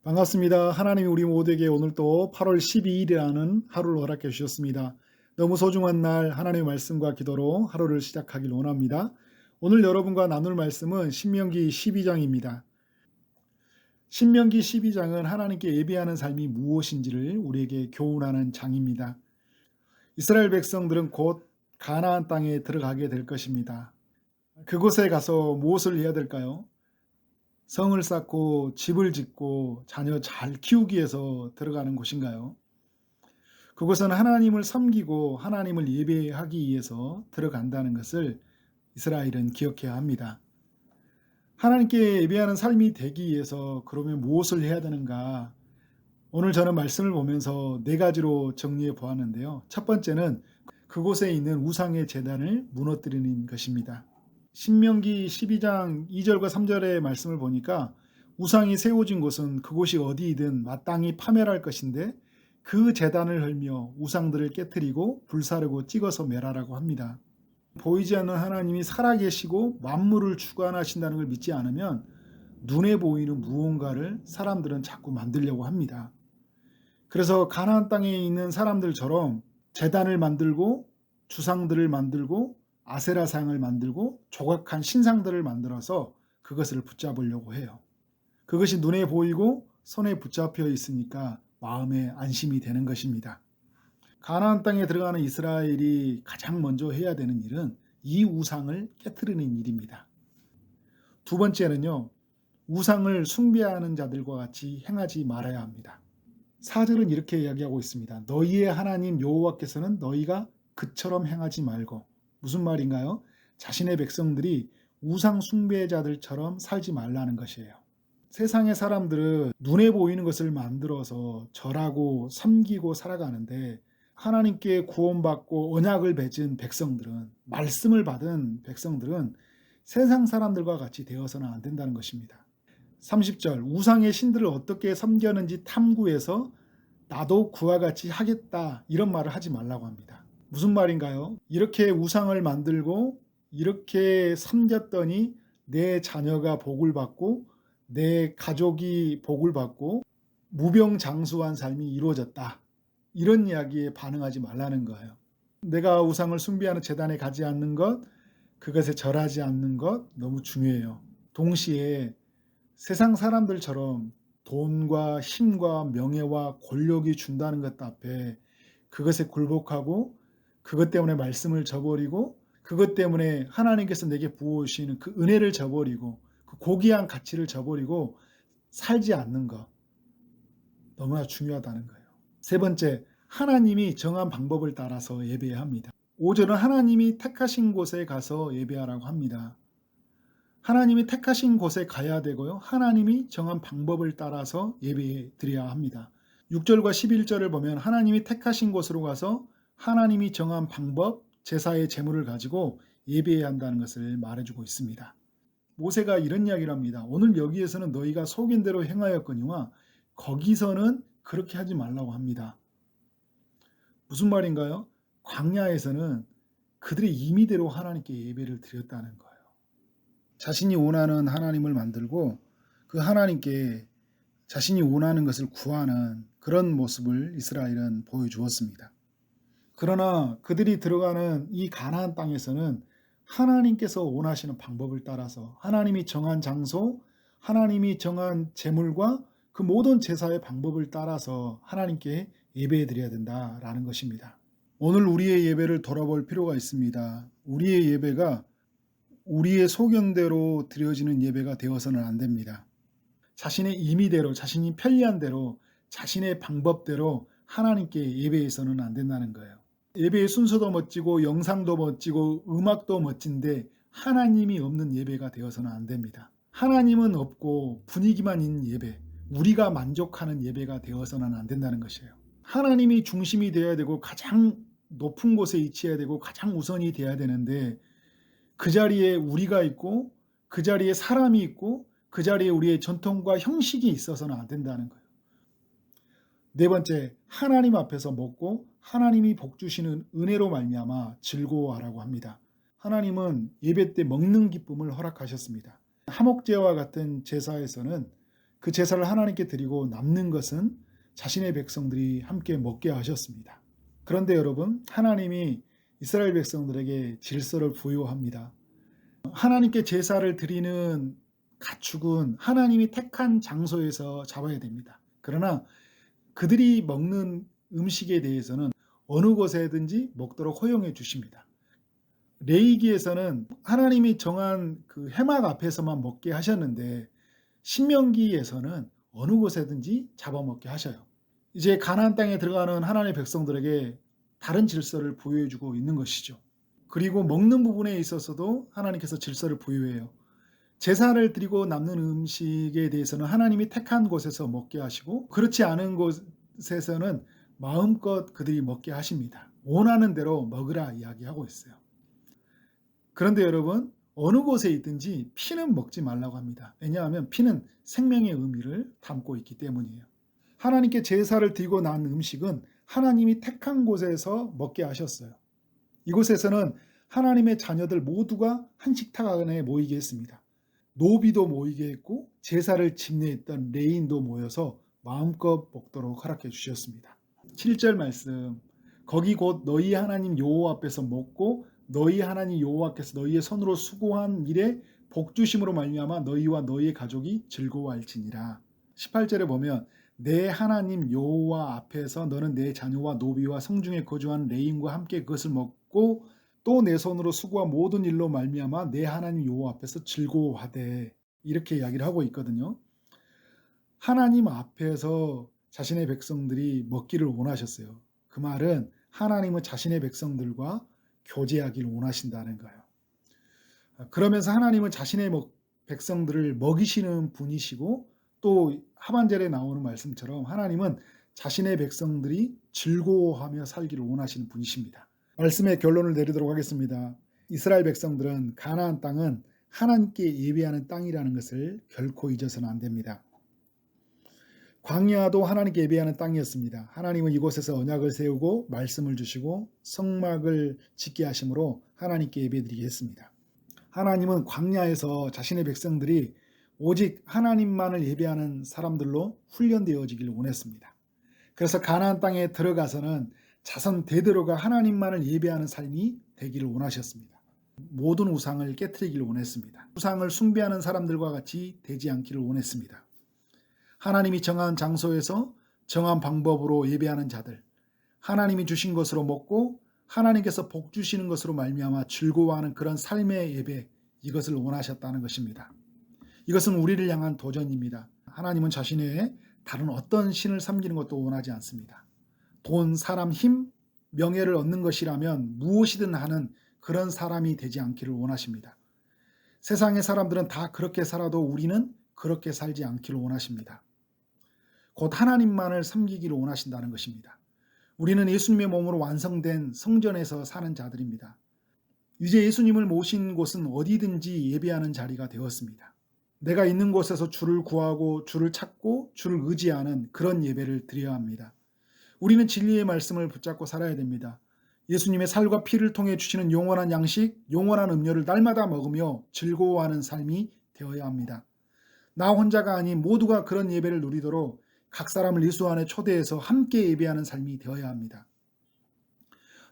반갑습니다. 하나님이 우리 모두에게 오늘 또 8월 12일이라는 하루를 허락해 주셨습니다. 너무 소중한 날 하나님의 말씀과 기도로 하루를 시작하길 원합니다. 오늘 여러분과 나눌 말씀은 신명기 12장입니다. 신명기 12장은 하나님께 예배하는 삶이 무엇인지를 우리에게 교훈하는 장입니다. 이스라엘 백성들은 곧 가나안 땅에 들어가게 될 것입니다. 그곳에 가서 무엇을 해야 될까요? 성을 쌓고 집을 짓고 자녀 잘 키우기 위해서 들어가는 곳인가요? 그곳은 하나님을 섬기고 하나님을 예배하기 위해서 들어간다는 것을 이스라엘은 기억해야 합니다. 하나님께 예배하는 삶이 되기 위해서 그러면 무엇을 해야 되는가? 오늘 저는 말씀을 보면서 4가지로 정리해 보았는데요. 첫 번째는 그곳에 있는 우상의 제단을 무너뜨리는 것입니다. 신명기 12장 2절과 3절의 말씀을 보니까 우상이 세워진 곳은 그곳이 어디이든 마땅히 파멸할 것인데 그 제단을 헐며 우상들을 깨뜨리고 불사르고 찍어서 멸하라고 합니다. 보이지 않는 하나님이 살아계시고 만물을 주관하신다는 걸 믿지 않으면 눈에 보이는 무언가를 사람들은 자꾸 만들려고 합니다. 그래서 가나안 땅에 있는 사람들처럼 제단을 만들고 주상들을 만들고 아세라상을 만들고 조각한 신상들을 만들어서 그것을 붙잡으려고 해요. 그것이 눈에 보이고 손에 붙잡혀 있으니까 마음에 안심이 되는 것입니다. 가나안 땅에 들어가는 이스라엘이 가장 먼저 해야 되는 일은 이 우상을 깨트리는 일입니다. 두 번째는요, 우상을 숭배하는 자들과 같이 행하지 말아야 합니다. 4절은 이렇게 이야기하고 있습니다. 너희의 하나님 여호와께서는 너희가 그처럼 행하지 말고. 무슨 말인가요? 자신의 백성들이 우상 숭배자들처럼 살지 말라는 것이에요. 세상의 사람들은 눈에 보이는 것을 만들어서 절하고 섬기고 살아가는데 하나님께 구원받고 언약을 맺은 백성들은, 말씀을 받은 백성들은 세상 사람들과 같이 되어서는 안 된다는 것입니다. 30절, 우상의 신들을 어떻게 섬겼는지 탐구해서 나도 그와 같이 하겠다, 이런 말을 하지 말라고 합니다. 무슨 말인가요? 이렇게 우상을 만들고 이렇게 섬겼더니 내 자녀가 복을 받고 내 가족이 복을 받고 무병장수한 삶이 이루어졌다, 이런 이야기에 반응하지 말라는 거예요. 내가 우상을 숭배하는 제단에 가지 않는 것, 그것에 절하지 않는 것 너무 중요해요. 동시에 세상 사람들처럼 돈과 힘과 명예와 권력이 준다는 것 앞에 그것에 굴복하고 그것 때문에 말씀을 저버리고 그것 때문에 하나님께서 내게 부어주시는 그 은혜를 저버리고 그 고귀한 가치를 저버리고 살지 않는 것, 너무나 중요하다는 거예요. 세 번째, 하나님이 정한 방법을 따라서 예배해야 합니다. 5절은 하나님이 택하신 곳에 가서 예배하라고 합니다. 하나님이 택하신 곳에 가야 되고요. 하나님이 정한 방법을 따라서 예배 드려야 합니다. 6절과 11절을 보면 하나님이 택하신 곳으로 가서 하나님이 정한 방법, 제사의 제물을 가지고 예배해야 한다는 것을 말해주고 있습니다. 모세가 이런 이야기를 합니다. 오늘 여기에서는 너희가 속인 대로 행하였거니와 거기서는 그렇게 하지 말라고 합니다. 무슨 말인가요? 광야에서는 그들의 임의대로 하나님께 예배를 드렸다는 거예요. 자신이 원하는 하나님을 만들고 그 하나님께 자신이 원하는 것을 구하는 그런 모습을 이스라엘은 보여주었습니다. 그러나 그들이 들어가는 이 가나안 땅에서는 하나님께서 원하시는 방법을 따라서 하나님이 정한 장소, 하나님이 정한 제물과 그 모든 제사의 방법을 따라서 하나님께 예배해 드려야 된다라는 것입니다. 오늘 우리의 예배를 돌아볼 필요가 있습니다. 우리의 예배가 우리의 소견대로 드려지는 예배가 되어서는 안 됩니다. 자신의 임의대로, 자신이 편리한 대로, 자신의 방법대로 하나님께 예배해서는 안 된다는 거예요. 예배의 순서도 멋지고 영상도 멋지고 음악도 멋진데 하나님이 없는 예배가 되어서는 안 됩니다. 하나님은 없고 분위기만 있는 예배, 우리가 만족하는 예배가 되어서는 안 된다는 것이에요. 하나님이 중심이 되어야 되고 가장 높은 곳에 위치해야 되고 가장 우선이 되어야 되는데 그 자리에 우리가 있고 그 자리에 사람이 있고 그 자리에 우리의 전통과 형식이 있어서는 안 된다는 거예요. 네 번째, 하나님 앞에서 먹고 하나님이 복 주시는 은혜로 말미암아 즐거워하라고 합니다. 하나님은 예배 때 먹는 기쁨을 허락하셨습니다. 화목제와 같은 제사에서는 그 제사를 하나님께 드리고 남는 것은 자신의 백성들이 함께 먹게 하셨습니다. 그런데 여러분, 하나님이 이스라엘 백성들에게 질서를 부여합니다. 하나님께 제사를 드리는 가축은 하나님이 택한 장소에서 잡아야 됩니다. 그러나 그들이 먹는 음식에 대해서는 어느 곳에든지 먹도록 허용해 주십니다. 레위기에서는 하나님이 정한 그 회막 앞에서만 먹게 하셨는데 신명기에서는 어느 곳에든지 잡아먹게 하셔요. 이제 가나안 땅에 들어가는 하나님의 백성들에게 다른 질서를 부여해 주고 있는 것이죠. 그리고 먹는 부분에 있어서도 하나님께서 질서를 부여해요. 제사를 드리고 남는 음식에 대해서는 하나님이 택한 곳에서 먹게 하시고 그렇지 않은 곳에서는 마음껏 그들이 먹게 하십니다. 원하는 대로 먹으라 이야기하고 있어요. 그런데 여러분, 어느 곳에 있든지 피는 먹지 말라고 합니다. 왜냐하면 피는 생명의 의미를 담고 있기 때문이에요. 하나님께 제사를 드리고 난 음식은 하나님이 택한 곳에서 먹게 하셨어요. 이곳에서는 하나님의 자녀들 모두가 한 식탁 안에 모이게 했습니다. 노비도 모이게 했고 제사를 집례했던 레인도 모여서 마음껏 먹도록 허락해 주셨습니다. 7절 말씀, 거기 곧 너희 하나님 여호와 앞에서 먹고 너희 하나님 여호와께서 너희의 손으로 수고한 일에 복주심으로 말미암아 너희와 너희의 가족이 즐거워할지니라. 18절에 보면 내 하나님 여호와 앞에서 너는 내 자녀와 노비와 성중에 거주한 레인과 함께 그것을 먹고 또 내 손으로 수고한 모든 일로 말미암아 내 하나님 여호와 앞에서 즐거워하되, 이렇게 이야기를 하고 있거든요. 하나님 앞에서 자신의 백성들이 먹기를 원하셨어요. 그 말은 하나님은 자신의 백성들과 교제하기를 원하신다는 거예요. 그러면서 하나님은 자신의 백성들을 먹이시는 분이시고 또 하반절에 나오는 말씀처럼 하나님은 자신의 백성들이 즐거워하며 살기를 원하시는 분이십니다. 말씀의 결론을 내리도록 하겠습니다. 이스라엘 백성들은 가나안 땅은 하나님께 예배하는 땅이라는 것을 결코 잊어서는 안 됩니다. 광야도 하나님께 예배하는 땅이었습니다. 하나님은 이곳에서 언약을 세우고 말씀을 주시고 성막을 짓게 하심으로 하나님께 예배드리게 했습니다. 하나님은 광야에서 자신의 백성들이 오직 하나님만을 예배하는 사람들로 훈련되어지기를 원했습니다. 그래서 가나안 땅에 들어가서는 자손 대대로가 하나님만을 예배하는 삶이 되기를 원하셨습니다. 모든 우상을 깨트리기를 원했습니다. 우상을 숭배하는 사람들과 같이 되지 않기를 원했습니다. 하나님이 정한 장소에서 정한 방법으로 예배하는 자들, 하나님이 주신 것으로 먹고 하나님께서 복 주시는 것으로 말미암아 즐거워하는 그런 삶의 예배, 이것을 원하셨다는 것입니다. 이것은 우리를 향한 도전입니다. 하나님은 자신 외에 다른 어떤 신을 섬기는 것도 원하지 않습니다. 돈, 사람, 힘, 명예를 얻는 것이라면 무엇이든 하는 그런 사람이 되지 않기를 원하십니다. 세상의 사람들은 다 그렇게 살아도 우리는 그렇게 살지 않기를 원하십니다. 곧 하나님만을 섬기기를 원하신다는 것입니다. 우리는 예수님의 몸으로 완성된 성전에서 사는 자들입니다. 이제 예수님을 모신 곳은 어디든지 예배하는 자리가 되었습니다. 내가 있는 곳에서 주를 구하고 주를 찾고 주를 의지하는 그런 예배를 드려야 합니다. 우리는 진리의 말씀을 붙잡고 살아야 됩니다. 예수님의 살과 피를 통해 주시는 영원한 양식, 영원한 음료를 날마다 먹으며 즐거워하는 삶이 되어야 합니다. 나 혼자가 아닌 모두가 그런 예배를 누리도록 각 사람을 예수 안에 초대해서 함께 예배하는 삶이 되어야 합니다.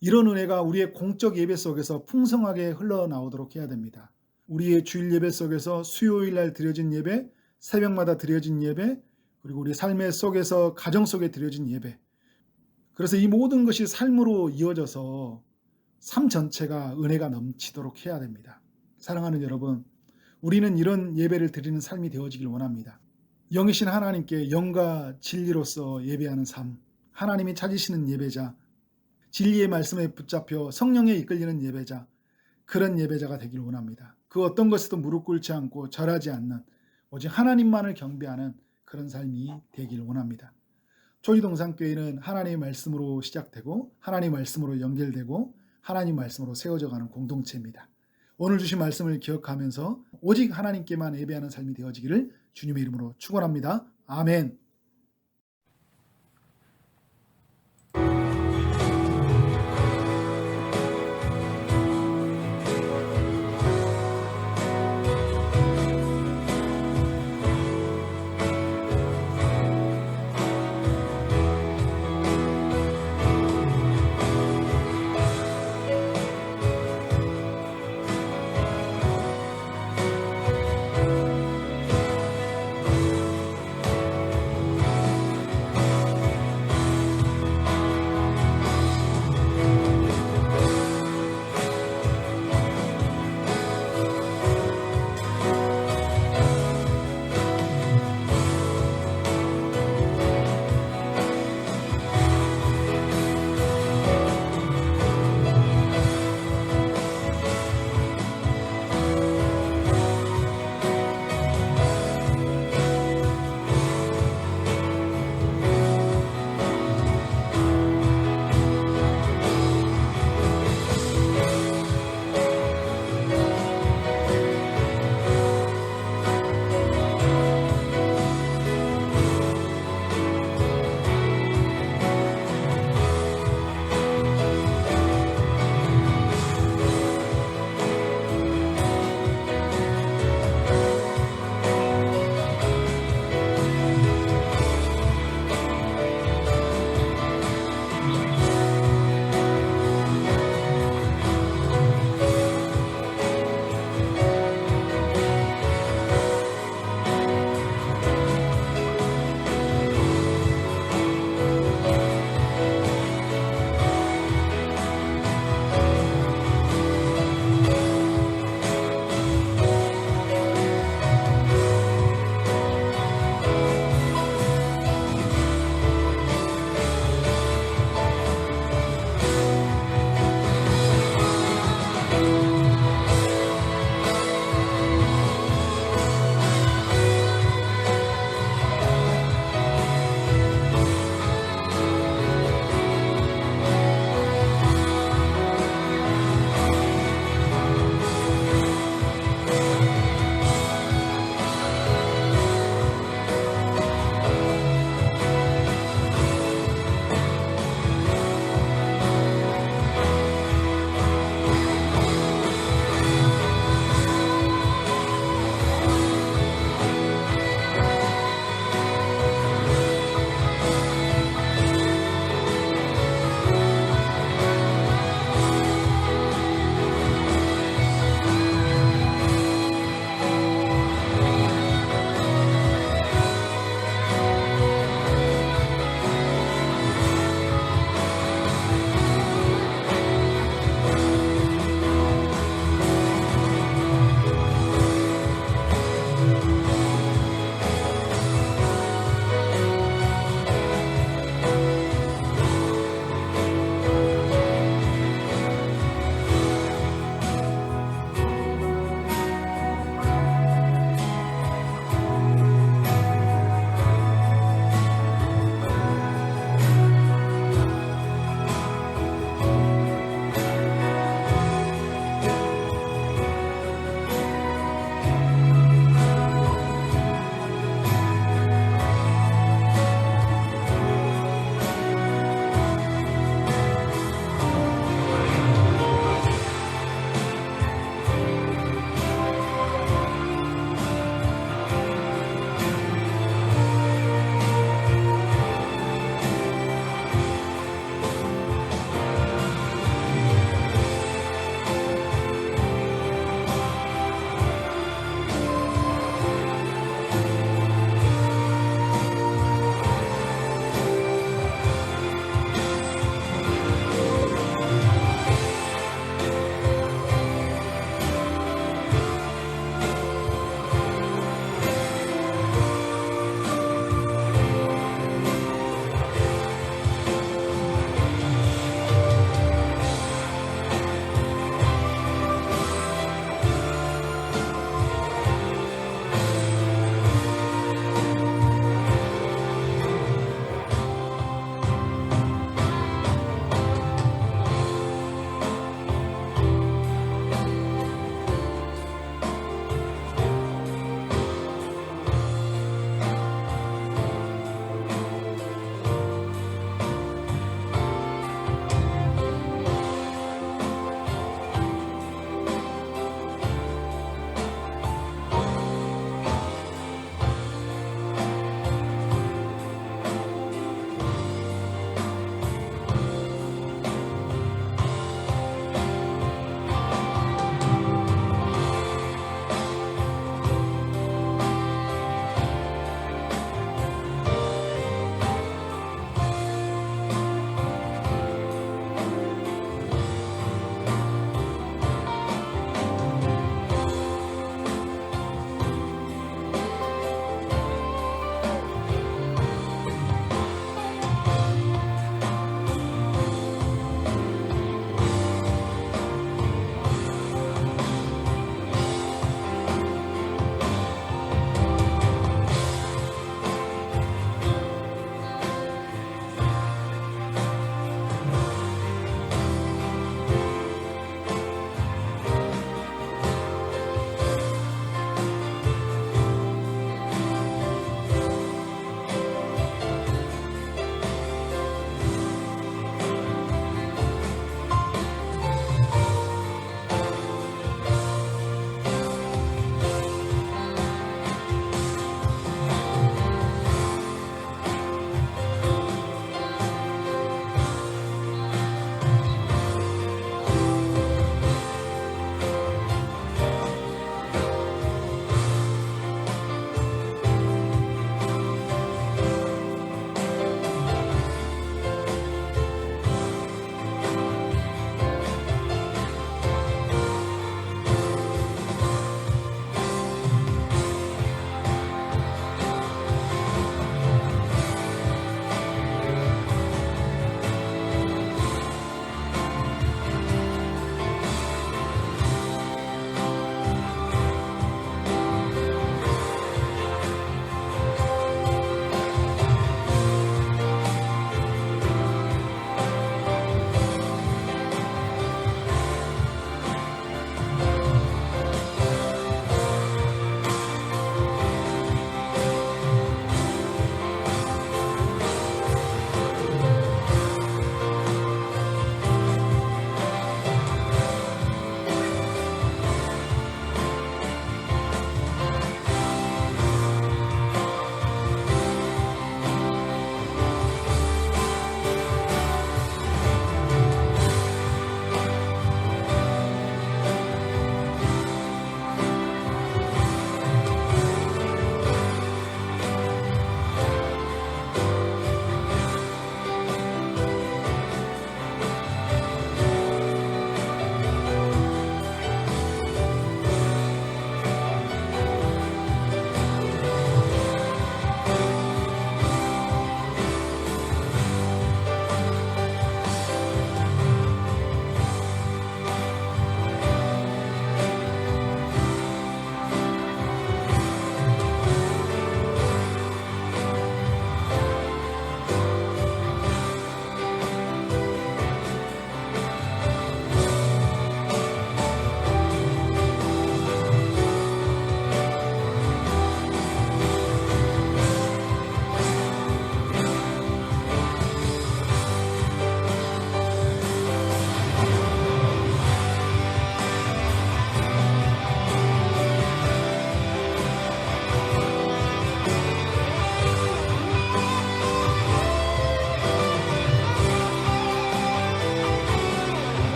이런 은혜가 우리의 공적 예배 속에서 풍성하게 흘러나오도록 해야 됩니다. 우리의 주일 예배 속에서 수요일 날 드려진 예배, 새벽마다 드려진 예배, 그리고 우리 삶의 속에서 가정 속에 드려진 예배. 그래서 이 모든 것이 삶으로 이어져서 삶 전체가 은혜가 넘치도록 해야 됩니다. 사랑하는 여러분, 우리는 이런 예배를 드리는 삶이 되어지길 원합니다. 영이신 하나님께 영과 진리로서 예배하는 삶, 하나님이 찾으시는 예배자, 진리의 말씀에 붙잡혀 성령에 이끌리는 예배자, 그런 예배자가 되길 원합니다. 그 어떤 것에도 무릎 꿇지 않고 절하지 않는 오직 하나님만을 경배하는 그런 삶이 되길 원합니다. 초지동산교회는 하나님의 말씀으로 시작되고 하나님의 말씀으로 연결되고 하나님의 말씀으로 세워져가는 공동체입니다. 오늘 주신 말씀을 기억하면서 오직 하나님께만 예배하는 삶이 되어지기를 주님의 이름으로 축원합니다. 아멘.